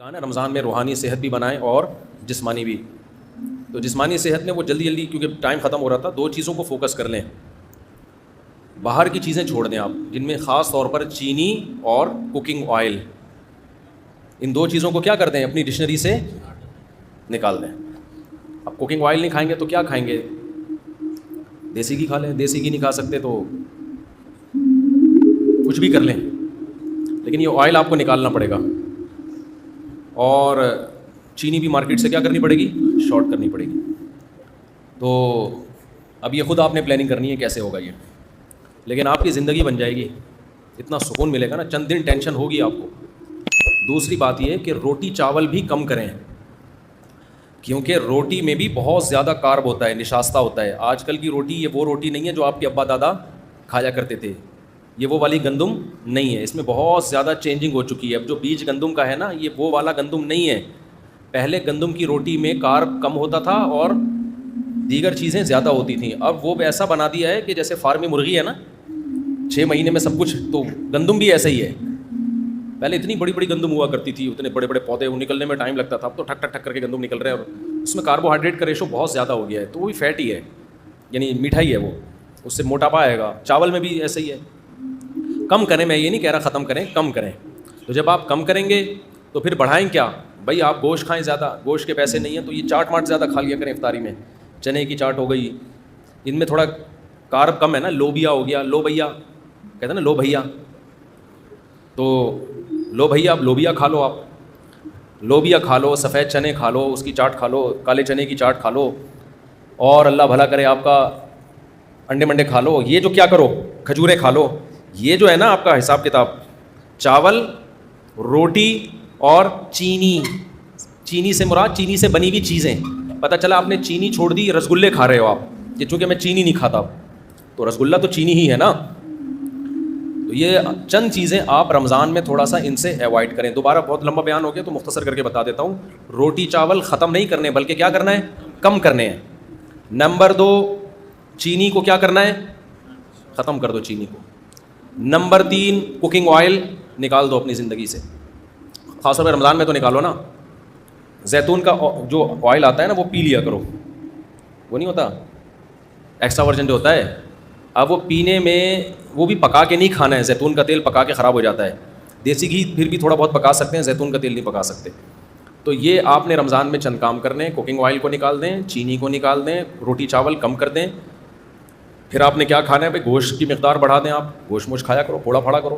کہا نا رمضان میں روحانی صحت بھی بنائیں اور جسمانی بھی. تو جسمانی صحت میں وہ جلدی کیونکہ ٹائم ختم ہو رہا تھا, 2 چیزوں کو فوکس کر لیں. باہر کی چیزیں چھوڑ دیں آپ, جن میں خاص طور پر چینی اور کوکنگ آئل, ان 2 چیزوں کو کیا کر دیں, اپنی ڈکشنری سے نکال دیں. اب کوکنگ آئل نہیں کھائیں گے تو کیا کھائیں گے؟ دیسی گھی کھا لیں. دیسی گھی نہیں کھا سکتے تو کچھ بھی کر لیں, لیکن یہ آئل آپ کو نکالنا پڑے گا. اور چینی بھی مارکیٹ سے کیا کرنی پڑے گی, شارٹ کرنی پڑے گی. تو اب یہ خود آپ نے پلاننگ کرنی ہے کیسے ہوگا یہ, لیکن آپ کی زندگی بن جائے گی, اتنا سکون ملے گا نا. چند دن ٹینشن ہوگی آپ کو. دوسری بات یہ کہ روٹی چاول بھی کم کریں, کیونکہ روٹی میں بھی بہت زیادہ کارب ہوتا ہے, نشاستہ ہوتا ہے. آج کل کی روٹی یہ وہ روٹی نہیں ہے جو آپ کے ابا دادا کھایا کرتے تھے. یہ وہ والی گندم نہیں ہے, اس میں بہت زیادہ چینجنگ ہو چکی ہے. اب جو بیج گندم کا ہے نا, یہ وہ والا گندم نہیں ہے. پہلے گندم کی روٹی میں کارب کم ہوتا تھا اور دیگر چیزیں زیادہ ہوتی تھیں. اب وہ ایسا بنا دیا ہے کہ جیسے فارمی مرغی ہے نا, 6 مہینے میں سب کچھ, تو گندم بھی ایسا ہی ہے. پہلے اتنی بڑی بڑی گندم ہوا کرتی تھی, اتنے بڑے بڑے پودے, وہ نکلنے میں ٹائم لگتا تھا. اب تو ٹھک ٹھک ٹھک کر کے گندم نکل رہے ہیں, اور اس میں کاربوہائیڈریٹ کا ریشو بہت زیادہ ہو گیا ہے, تو وہ بھی فیٹ ہی ہے, یعنی میٹھا ہی ہے وہ, اس سے موٹاپا آئے گا. چاول میں بھی ایسا ہی ہے. کم کریں, میں یہ نہیں کہہ رہا ختم کریں, کم کریں. تو جب آپ کم کریں گے تو پھر بڑھائیں کیا بھائی, آپ گوشت کھائیں زیادہ, گوشت کے پیسے نہیں ہیں تو یہ چاٹ ماٹ زیادہ کھا لیا کریں افطاری میں. چنے کی چاٹ ہو گئی, ان میں تھوڑا کارب کم ہے نا. لوبیا ہو گیا, لو بھیا کہتے ہیں نا, لو بھیا, تو لو بھیا, آپ لوبیا کھا لو, آپ لوبیا کھا لو, سفید چنے کھا لو, اس کی چاٹ کھا لو, کالے چنے کی چاٹ کھا لو, اور اللہ بھلا کرے آپ کا انڈے منڈے کھا لو. یہ جو کیا کرو, کھجوریں کھا لو. یہ جو ہے نا آپ کا حساب کتاب, چاول, روٹی اور چینی. چینی سے مراد چینی سے بنی ہوئی چیزیں. پتہ چلا آپ نے چینی چھوڑ دی, رسگلے کھا رہے ہو آپ, یہ چونکہ میں چینی نہیں کھاتا, تو رسگلہ تو چینی ہی ہے نا. تو یہ چند چیزیں آپ رمضان میں تھوڑا سا ان سے ایوائڈ کریں. دوبارہ بہت لمبا بیان ہو گیا تو مختصر کر کے بتا دیتا ہوں. روٹی چاول ختم نہیں کرنے, بلکہ کیا کرنا ہے, کم کرنے ہیں. نمبر 2, چینی کو کیا کرنا ہے, ختم کر دو چینی کو. نمبر 3, کوکنگ آئل نکال دو اپنی زندگی سے, خاص طور پہ رمضان میں تو نکالو نا. زیتون کا جو آئل آتا ہے نا, وہ پی لیا کرو. وہ نہیں ہوتا ایکسٹرا ورجن جو ہوتا ہے, اب وہ پینے میں, وہ بھی پکا کے نہیں کھانا ہے. زیتون کا تیل پکا کے خراب ہو جاتا ہے. دیسی گھی پھر بھی تھوڑا بہت پکا سکتے ہیں, زیتون کا تیل نہیں پکا سکتے. تو یہ آپ نے رمضان میں چند کام کرنے. کوکنگ آئل کو نکال دیں, چینی کو نکال دیں, روٹی چاول کم کر دیں. پھر آپ نے کیا کھانا ہے بھائی, گوشت کی مقدار بڑھا دیں. آپ گوشت موش کھایا کرو, پھوڑا پھاڑا کرو.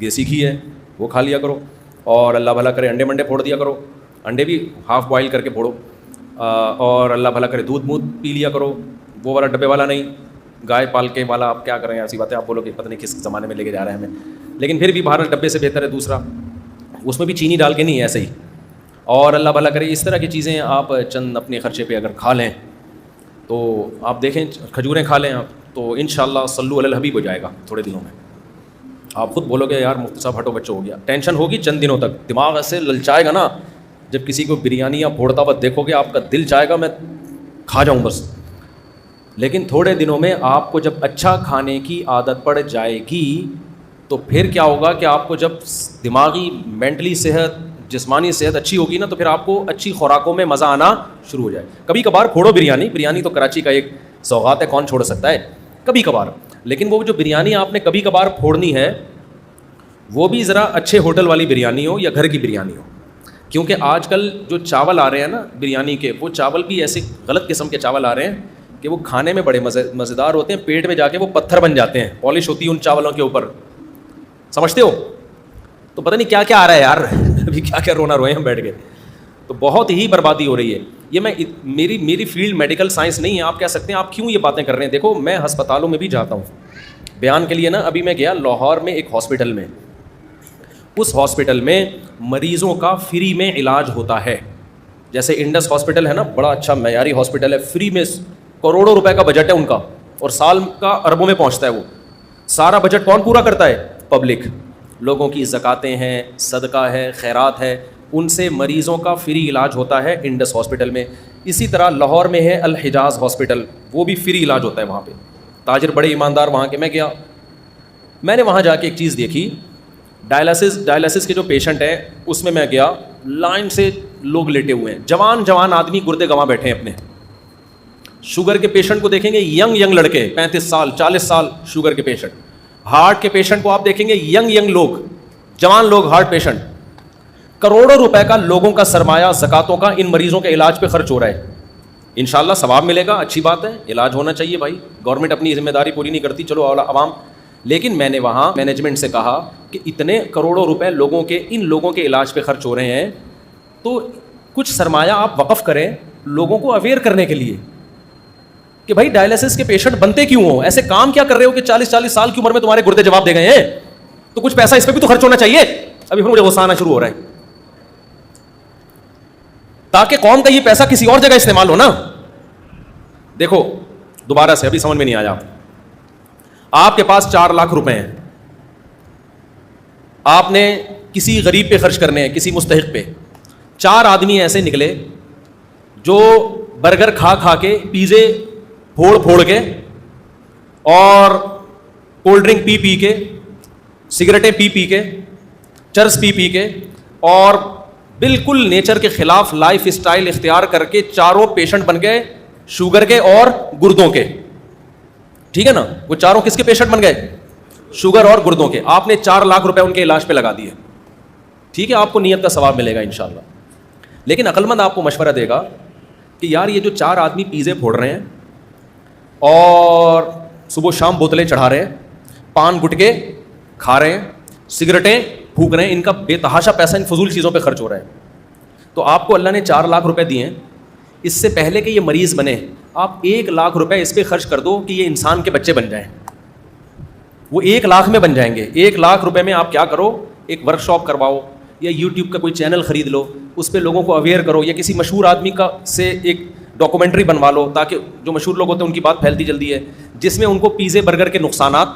دیسی گھی ہے وہ کھا لیا کرو, اور اللہ بھلا کرے انڈے منڈے پھوڑ دیا کرو. انڈے بھی ہاف بوائل کر کے پھوڑو. اور اللہ بھلا کرے دودھ مودھ پی لیا کرو, وہ والا ڈبے والا نہیں, گائے پال کے والا. آپ کیا کریں, ایسی بات ہے, آپ بولو کہ پتہ نہیں کس زمانے میں لے کے جا رہے ہیں ہمیں, لیکن پھر بھی باہر ڈبے سے بہتر ہے دوسرا, اس میں بھی چینی ڈال کے نہیں ہے, ایسے ہی. اور اللہ بھلا کرے اس طرح کی چیزیں آپ چند اپنے خرچے پہ اگر کھا لیں تو آپ دیکھیں, کھجوریں کھا لیں آپ, تو انشاءاللہ صلو علی الحبیب ہو جائے گا تھوڑے دنوں میں. آپ خود بولو گے یار مفتی صاحب ہٹو بچوں ہو گیا. ٹینشن ہوگی چند دنوں تک, دماغ ایسے للچائے گا نا. جب کسی کو بریانی یا پھوڑتا ہوا دیکھو گے, آپ کا دل چاہے گا میں کھا جاؤں بس. لیکن تھوڑے دنوں میں آپ کو جب اچھا کھانے کی عادت پڑ جائے گی تو پھر کیا ہوگا کہ آپ کو جب دماغی مینٹلی صحت, جسمانی صحت اچھی ہوگی نا, تو پھر آپ کو اچھی خوراکوں میں مزہ آنا شروع ہو جائے. کبھی کبھار پھوڑو بریانی, بریانی تو کراچی کا ایک سوغات ہے, کون چھوڑ سکتا ہے کبھی کبھار. لیکن وہ جو بریانی آپ نے کبھی کبھار پھوڑنی ہے, وہ بھی ذرا اچھے ہوٹل والی بریانی ہو یا گھر کی بریانی ہو. کیونکہ آج کل جو چاول آ رہے ہیں نا بریانی کے, وہ چاول بھی ایسے غلط قسم کے چاول آ رہے ہیں کہ وہ کھانے میں بڑے مزیدار ہوتے ہیں, پیٹ میں جا کے وہ پتھر بن جاتے ہیں. پالش ہوتی ہے ان چاولوں کے اوپر, سمجھتے ہو. تو پتہ نہیں کیا کیا آ رہا ہے یار, ابھی کیا کیا رونا روئے ہم بیٹھ کے. تو بہت ہی بربادی ہو رہی ہے. یہ میری فیلڈ میڈیکل سائنس نہیں ہے. آپ کہہ سکتے ہیں آپ کیوں یہ باتیں کر رہے ہیں. دیکھو میں ہسپتالوں میں بھی جاتا ہوں بیان کے لیے نا. ابھی میں گیا لاہور میں ایک ہاسپٹل میں, اس ہاسپٹل میں مریضوں کا فری میں علاج ہوتا ہے. جیسے انڈس ہاسپٹل ہے نا, بڑا اچھا معیاری ہاسپٹل ہے, فری میں, کروڑوں روپے کا بجٹ ہے ان کا, اور سال کا اربوں میں پہنچتا ہے. وہ سارا بجٹ کون پورا کرتا ہے, پبلک. لوگوں کی زکاتیں ہیں, صدقہ ہے, خیرات ہے, ان سے مریضوں کا فری علاج ہوتا ہے انڈس ہاسپٹل میں. اسی طرح لاہور میں ہے الحجاز ہاسپٹل, وہ بھی فری علاج ہوتا ہے وہاں پہ. تاجر بڑے ایماندار وہاں کے. میں گیا, میں نے وہاں جا کے ایک چیز دیکھی, ڈائلسس کے جو پیشنٹ ہیں اس میں گیا, لائن سے لوگ لیٹے ہوئے ہیں, جوان آدمی گردے گنوا بیٹھے ہیں اپنے. شوگر کے پیشنٹ کو دیکھیں گے, ینگ لڑکے 35 سال 40 سال شوگر کے پیشنٹ. ہارٹ کے پیشنٹ کو آپ دیکھیں گے, ینگ لوگ, جوان لوگ ہارٹ پیشنٹ. کروڑوں روپے کا لوگوں کا سرمایہ زکاتوں کا ان مریضوں کے علاج پہ خرچ ہو رہا ہے. انشاءاللہ ثواب ملے گا, اچھی بات ہے, علاج ہونا چاہیے بھائی, گورنمنٹ اپنی ذمہ داری پوری نہیں کرتی, چلو عوام. لیکن میں نے وہاں مینجمنٹ سے کہا کہ اتنے کروڑوں روپے ان لوگوں کے علاج پہ خرچ ہو رہے ہیں, تو کچھ سرمایہ آپ وقف کریں لوگوں کو اویئر کرنے کے لیے کہ بھائی ڈائلسس کے پیشنٹ بنتے کیوں ہوں, ایسے کام کیا کر رہے ہو کہ 40 سال کی عمر میں تمہارے گردے جواب دے گئے ہیں, تو کچھ پیسہ اس پہ بھی تو خرچ ہونا چاہیے. ابھی پھر مجھے غصہ آنا شروع ہو رہا ہے, تاکہ قوم کا یہ پیسہ کسی اور جگہ استعمال ہو نا. دیکھو دوبارہ سے, ابھی سمجھ میں نہیں آیا, آپ کے پاس 4 لاکھ روپے ہیں, آپ نے کسی غریب پہ خرچ کرنے ہیں, کسی مستحق پہ. 4 آدمی ایسے نکلے جو برگر کھا کے, پیزے پھوڑ کے, اور کولڈ ڈرنک پی کے, سگریٹیں پی کے, چرس پی کے, اور بالکل نیچر کے خلاف لائف اسٹائل اختیار کر کے چاروں پیشنٹ بن گئے, شوگر کے اور گردوں کے. ٹھیک ہے نا, وہ چاروں کس کے پیشنٹ بن گئے؟ شوگر اور گردوں کے. آپ نے 4 لاکھ روپے ان کے علاج پہ لگا دیے. ٹھیک ہے, آپ کو نیت کا ثواب ملے گا انشاءاللہ. لیکن عقل مند آپ کو مشورہ دے گا کہ یار یہ جو 4 آدمی پیزے پھوڑ رہے ہیں اور صبح شام بوتلیں چڑھا رہے ہیں, پان گٹکے کھا رہے ہیں, سگریٹیں پھونک رہے ہیں, ان کا بے تحاشا پیسہ ان فضول چیزوں پہ خرچ ہو رہا ہے. تو آپ کو اللہ نے 4 لاکھ روپے دیے ہیں, اس سے پہلے کہ یہ مریض بنے آپ 1 لاکھ روپے اس پہ خرچ کر دو کہ یہ انسان کے بچے بن جائیں. وہ 1 لاکھ میں بن جائیں گے. 1 لاکھ روپے میں آپ کیا کرو, ایک ورک شاپ کرواؤ, یا یوٹیوب کا کوئی چینل خرید لو, اس پہ لوگوں کو اویئر کرو, یا کسی مشہور آدمی کا سے ایک ڈاکومنٹری بنوا لو, تاکہ جو مشہور لوگ ہوتے ہیں ان کی بات پھیلتی جلدی ہے, جس میں ان کو پیزے برگر کے نقصانات,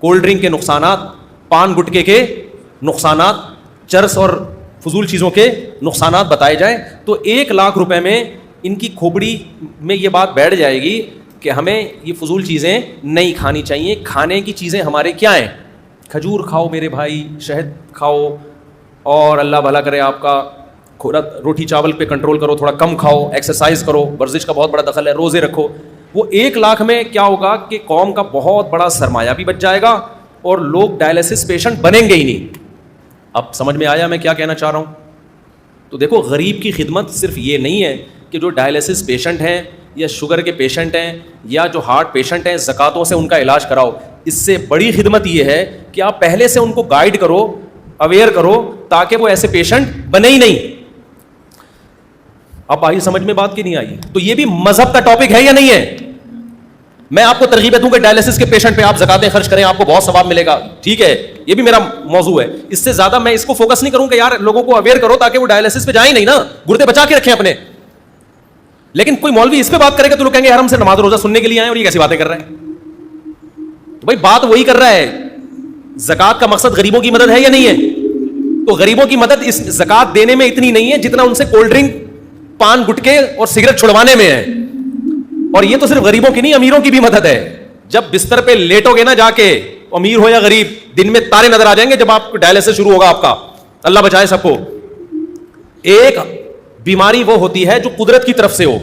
کولڈ ڈرنک کے نقصانات, پان گٹکے کے نقصانات, چرس اور فضول چیزوں کے نقصانات بتائے جائیں. تو 1 لاکھ روپے میں ان کی کھوپڑی میں یہ بات بیٹھ جائے گی کہ ہمیں یہ فضول چیزیں نہیں کھانی چاہیے. کھانے کی چیزیں ہمارے کیا ہیں؟ کھجور کھاؤ میرے بھائی, شہد کھاؤ, اور اللہ بھلا کرے آپ کا روٹی چاول پہ کنٹرول کرو, تھوڑا کم کھاؤ, ایکسرسائز کرو, ورزش کا بہت بڑا دخل ہے, روزے رکھو. وہ 1 لاکھ میں کیا ہوگا کہ قوم کا بہت بڑا سرمایہ بھی بچ جائے گا اور لوگ ڈائلسس پیشنٹ بنیں گے ہی نہیں. اب سمجھ میں آیا میں کیا کہنا چاہ رہا ہوں؟ تو دیکھو غریب کی خدمت صرف یہ نہیں ہے کہ جو ڈائلسس پیشنٹ ہیں یا شوگر کے پیشنٹ ہیں یا جو ہارٹ پیشنٹ ہیں زکاتوں سے ان کا علاج کراؤ. اس سے بڑی خدمت یہ ہے کہ آپ پہلے سے ان کو گائیڈ کرو, اویئر کرو, تاکہ وہ ایسے پیشنٹ بنے ہی نہیں. اب آئی سمجھ میں بات کی نہیں آئی؟ تو یہ بھی مذہب کا ٹاپک ہے یا نہیں ہے؟ میں آپ کو ترغیب دوں کہ ڈائلسس کے پیشنٹ پہ آپ زکاتیں خرچ کریں, آپ کو بہت ثواب ملے گا. ٹھیک ہے, یہ بھی میرا موضوع ہے. اس سے زیادہ میں اس کو فوکس نہیں کروں کہ یار لوگوں کو اویئر کرو تاکہ وہ ڈائلسس پہ جائیں نہیں نا, گردے بچا کے رکھیں اپنے. لیکن کوئی مولوی اس پہ بات کرے گا تو لوگ کہیں گے یار ہم سے نماز روزہ سننے کے لیے آئے اور یہ کیسی باتیں کر رہے ہیں. تو بھائی بات وہی کر رہا ہے, زکات کا مقصد غریبوں کی مدد ہے یا نہیں ہے؟ تو غریبوں کی مدد اس زکات دینے میں اتنی نہیں ہے جتنا ان سے کولڈ ڈرنک, پان گٹکے اور سگریٹ چھڑوانے میں ہے. اور یہ تو صرف غریبوں کی نہیں, امیروں کی بھی مدد ہے. جب بستر پہ لیٹو گے نا جا کے, امیر ہو یا غریب, دن میں تارے نظر آ جائیں گے جب آپ ڈائلسس شروع ہوگا آپ کا. اللہ بچائے سب کو. ایک بیماری وہ ہوتی ہے جو قدرت کی طرف سے ہو,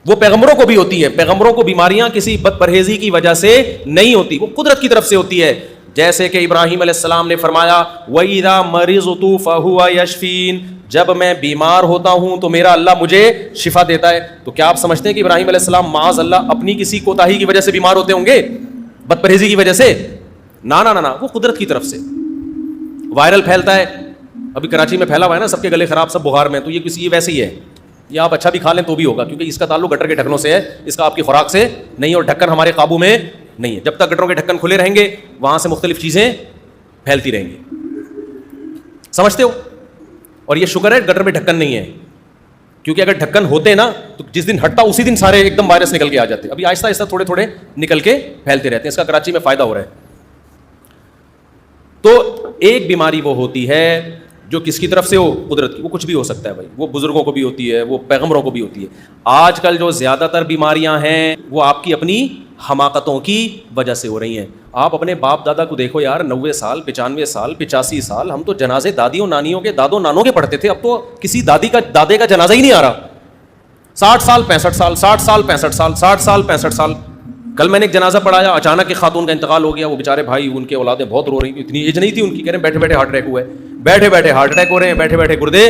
وہ پیغمبروں کو بھی ہوتی ہے. پیغمبروں کو بیماریاں کسی بد پرہیزی کی وجہ سے نہیں ہوتی, وہ قدرت کی طرف سے ہوتی ہے. جیسے کہ ابراہیم علیہ السلام نے فرمایا وَإِذَا مَرِضْتُ فَهُوَ يَشْفِينِ, جب میں بیمار ہوتا ہوں تو میرا اللہ مجھے شفا دیتا ہے. تو کیا آپ سمجھتے ہیں کہ ابراہیم علیہ السلام معاذ اللہ اپنی کسی کوتاہی کی وجہ سے بیمار ہوتے ہوں گے, بد پرہیزی کی وجہ سے؟ نا نا نا, وہ قدرت کی طرف سے. وائرل پھیلتا ہے, ابھی کراچی میں پھیلا ہوا ہے نا, سب کے گلے خراب, سب بخار میں, تو یہ ویسے ہی ہے. یہ آپ اچھا بھی کھا لیں تو بھی ہوگا, کیونکہ اس کا تعلق گٹر کے ڈھکنوں سے ہے, اس کا آپ کی خوراک سے نہیں, اور ڈھکن ہمارے قابو میں نہیں ہے. جب تک گٹروں کے ڈھکن کھلے رہیں گے وہاں سے مختلف چیزیں پھیلتی رہیں گی. سمجھتے ہو؟ اور یہ شکر ہے گٹر میں ڈھکن نہیں ہے, کیونکہ اگر ڈھکن ہوتے نا تو جس دن ہٹتا اسی دن سارے ایک دم وائرس نکل کے آ جاتے. ابھی آہستہ آہستہ تھوڑے تھوڑے نکل کے پھیلتے رہتے ہیں, اس کا کراچی میں فائدہ ہو رہا ہے. تو ایک بیماری وہ ہوتی ہے جو کس کی طرف سے ہو، قدرت کی، وہ کچھ بھی ہو سکتا ہے بھائی، وہ بزرگوں کو بھی ہوتی ہے، وہ پیغمبروں کو بھی ہوتی ہے. آج کل جو زیادہ تر بیماریاں ہیں وہ آپ کی اپنی حماقتوں کی وجہ سے ہو رہی ہیں. آپ اپنے باپ دادا کو دیکھو یار، 90 سال 95 سال 85 سال، ہم تو جنازے دادیوں نانیوں کے دادوں نانوں کے پڑھتے تھے، اب تو کسی دادے کا جنازہ ہی نہیں آ رہا. 60 سال 65 سال 60 سال 65 سال 60 سال 65 سال. کل میں نے ایک جنازہ پڑھایا، اچانک ایک خاتون کا انتقال ہو گیا. وہ بیچارے بھائی، ان کے اولادیں بہت رو رہی تھیں، اتنی ایج نہیں تھی ان کی، کہہ رہے ہیں بیٹھے بیٹھے ہارٹ اٹیک ہوا ہے، بیٹھے بیٹھے ہارٹ اٹیک ہو رہے ہیں، بیٹھے بیٹھے گردے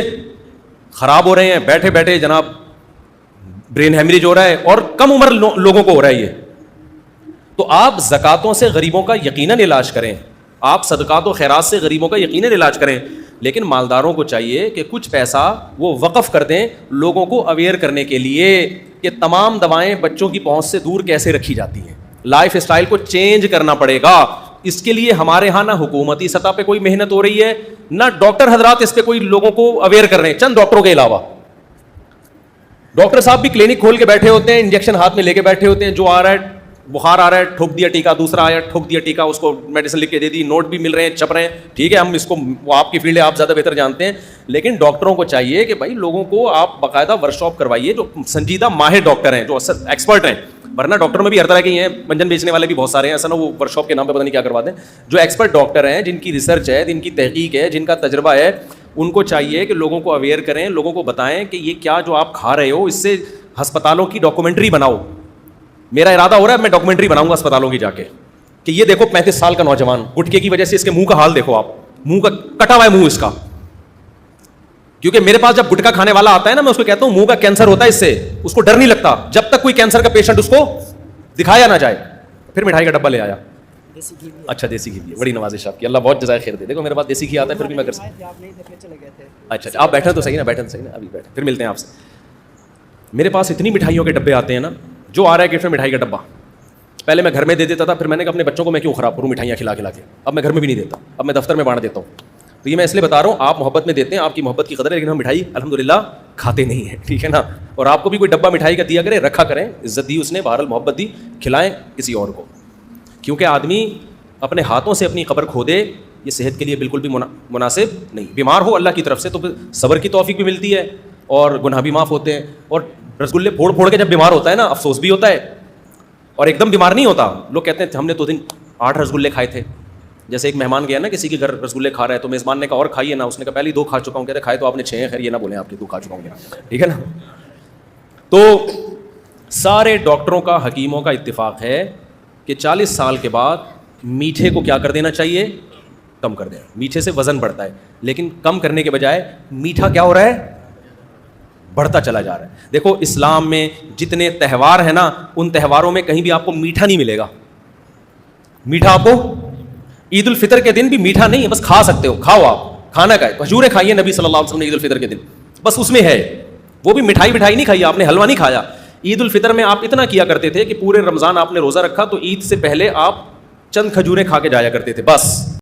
خراب ہو رہے ہیں، بیٹھے بیٹھے جناب برین ہیمریج ہو رہا ہے، اور کم عمر لوگوں کو ہو رہا ہے یہ. تو آپ زکاتوں سے غریبوں کا یقیناً علاج کریں، آپ صدقات و خیرات سے غریبوں کا یقیناً علاج کریں، لیکن مالداروں کو چاہیے کہ کچھ پیسہ وہ وقف کر دیں لوگوں کو اویئر کرنے کے لیے کہ تمام دوائیں بچوں کی پہنچ سے دور کیسے رکھی جاتی ہیں. لائف اسٹائل کو چینج کرنا پڑے گا. اس کے لیے ہمارے ہاں نہ حکومتی سطح پہ کوئی محنت ہو رہی ہے، نہ ڈاکٹر حضرات اس پہ کوئی لوگوں کو اویئر کر رہے ہیں، چند ڈاکٹروں کے علاوہ. ڈاکٹر صاحب بھی کلینک کھول کے بیٹھے ہوتے ہیں، انجیکشن ہاتھ میں لے کے بیٹھے ہوتے ہیں، جو آ رہا ہے بخار آ رہا ہے ٹھوک دیا ٹیکا، دوسرا آیا ٹھوک دیا ٹیکا، اس کو میڈیسن لکھ کے دے دی، نوٹ بھی مل رہے ہیں، چھپ رہے ہیں. ٹھیک ہے، ہم اس کو، وہ آپ کی فیلڈ ہے، آپ زیادہ بہتر جانتے ہیں، لیکن ڈاکٹروں کو چاہیے کہ بھائی لوگوں کو آپ باقاعدہ ورک شاپ کروائیے، جو سنجیدہ ماہر ڈاکٹر ہیں، جو ایکسپرٹ ہیں. ورنہ ڈاکٹروں میں بھی ہر طرح کے ہیں، منجن بیچنے والے بھی بہت سارے ہیں، ایسا نہ وہ ورک شاپ کے نام پہ پتہ نہیں کیا کرواتے ہیں. جو ایکسپرٹ ڈاکٹر ہیں، جن کی ریسرچ ہے، جن کی تحقیق ہے، جن کا تجربہ ہے، ان کو چاہیے کہ لوگوں کو اویئر کریں، لوگوں کو بتائیں کہ یہ کیا جو آپ کھا رہے ہو، اس سے ہسپتالوں کی ڈاکومنٹری بناؤ. میرا ارادہ ہو رہا ہے میں ڈاکومنٹری بناؤں گا اسپتالوں کی جا کے، کہ یہ دیکھو 35 سال کا نوجوان گٹکے کی وجہ سے اس کے منہ کا حال دیکھو، آپ منہ کا کٹا ہوا ہے منہ اس کا. کیونکہ میرے پاس جب گٹکا کھانے والا آتا ہے نا، میں اس کو کہتا ہوں منہ کا کینسر ہوتا ہے، اس سے اس کو ڈر نہیں لگتا جب تک کوئی کینسر کا پیشنٹ اس کو دکھایا نہ جائے. پھر مٹھائی کا ڈبہ لے آیا. اچھا دیسی گھی بھی ہے، بڑی نوازش آپ کی، اللہ بہت جزائے خیر دے. دیکھو میرے پاس دیسی گھی آتا ہے، پھر بھی میں کر سکتا. اچھا آپ بیٹھے تو صحیح نا، بیٹھے تو صحیح نا، ابھی بیٹھے، پھر ملتے ہیں آپ سے. میرے پاس اتنی مٹھائیوں کے ڈبے آتے ہیں نا، جو آ رہا ہے گفٹ میں مٹھائی کا ڈبہ. پہلے میں گھر میں دے دیتا تھا، پھر میں نے کہا اپنے بچوں کو میں کیوں خراب کروں مٹھائیاں کھلا کے، اب میں گھر میں بھی نہیں دیتا، اب میں دفتر میں بانٹ دیتا ہوں. تو یہ میں اس لیے بتا رہا ہوں، آپ محبت میں دیتے ہیں، آپ کی محبت کی قدر ہے، لیکن ہم مٹھائی الحمدللہ کھاتے نہیں ہیں. ٹھیک ہے نا. اور آپ کو بھی کوئی ڈبہ مٹھائی کا دیا کرے، رکھا کریں، عزت دی اس نے، بہرحال محبت دی، کھلائیں کسی اور کو. کیونکہ آدمی اپنے ہاتھوں سے اپنی قبر کھو دے، یہ صحت کے لیے بالکل بھی مناسب نہیں. بیمار ہو اللہ کی طرف سے تو صبر کی توفیق بھی ملتی ہے اور گناہ بھی معاف ہوتے ہیں. اور رسگلے پھوڑ پھوڑ کے جب بیمار ہوتا ہے نا، افسوس بھی ہوتا ہے، اور ایک دم بیمار نہیں ہوتا. لوگ کہتے ہیں ہم نے تو دن 8 رسگلے کھائے تھے. جیسے ایک مہمان گیا نا کسی کے گھر، رسگلے کھا رہا ہے، تو میزبان نے کہا اور کھائیے نا، اس نے کہا پہلے 2 کھا چکا ہوں. کہتے کھائے تو آپ نے 6 ہیں، خیر یہ نہ بولیں آپ کے 2 کھا چکا ہوں. ٹھیک ہے نا. تو سارے ڈاکٹروں کا، حکیموں کا اتفاق ہے کہ 40 سال کے بعد میٹھے کو کیا کر دینا چاہیے، کم کر دینا. میٹھے سے وزن بڑھتا ہے، لیکن کم کرنے کے بجائے میٹھا کیا ہو رہا ہے، بڑھتا چلا جا رہا ہے. دیکھو اسلام میں جتنے تہوار ہیں نا، ان تہواروں میں کہیں بھی آپ کو میٹھا نہیں ملے گا. میٹھا آپ کو عید الفطر کے دن بھی میٹھا نہیں ہے، بس کھا سکتے ہو، کھاؤ، آپ کھانا کھائے، کھجوریں کھائیے. نبی صلی اللہ علیہ وسلم نے عید الفطر کے دن بس اس میں ہے، وہ بھی مٹھائی نہیں کھائی آپ نے، حلوہ نہیں کھایا. عید الفطر میں آپ اتنا کیا کرتے تھے کہ پورے رمضان آپ نے روزہ رکھا تو عید سے پہلے آپ چند کھجوریں کھا کے جایا کرتے تھے بس.